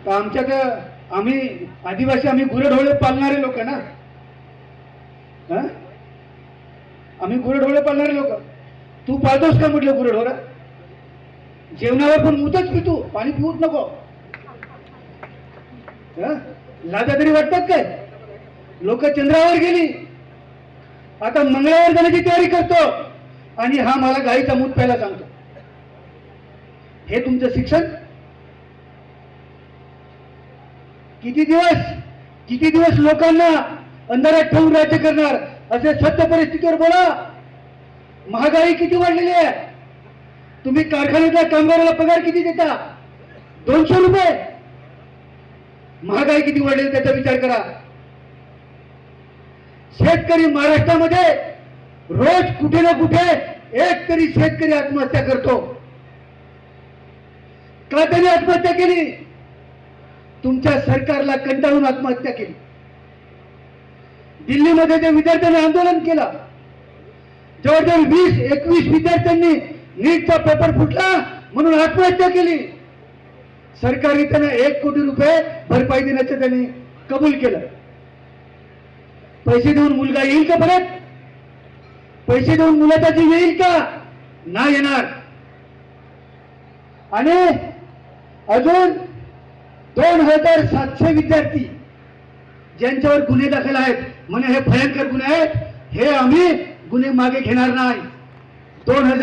तर आमच्याकडं आम्ही आदिवासी आम्ही गुरेढोळे पालणारे लोक ना, आम्ही गुरेढोळे पालणारे लोक. तू पाळतोस का म्हटलं गुरेढोरा? जेवणावर पण मूतच पितो, पाणी पिऊच नको. लाजा तरी वाटतात काय? लोक चंद्रावर गेली, आता मंगळावर जाण्याची तयारी करतो आणि हा मला गाईचा मूत प्यायला सांगतो. हे तुमचं शिक्षण? किती दिवस लोकांना अंधारात ठेवून राज्य करणार? असे सत्य परिस्थितीवर बोला. महागाई किती वाढलेली आहे? तुम्ही कारखान्यातल्या कामगाराला पगार किती देता? 200 रुपये. महागाई किती वाढलेली त्याचा विचार करा. शेतकरी महाराष्ट्रामध्ये रोज कुठे ना कुठे एक तरी शेतकरी आत्महत्या करतो. का त्याने आत्महत्या केली? तुमच्या सरकारला कंटाळून आत्महत्या केली. दिल्लीमध्ये त्या विद्यार्थ्यांनी आंदोलन केलं. जवळजवळ 20-21 विद्यार्थ्यांनी नीटचा पेपर फुटला म्हणून आत्महत्या केली. सरकारने त्यांना 1 कोटी रुपये भरपाई देण्याचं त्यांनी कबूल केलं. पैसे देऊन मुलगा येईल का परत? पैसे देऊन मुलाचा जीव येईल का? नाही येणार. आणि अजून 2700 विद्यार्थी ज्यांच्यावर गुन्हे दाखल आहेत, म्हणे हे भयंकर गुन्हे आहेत, हे आम्ही गुन्हे मागे घेणार नाही.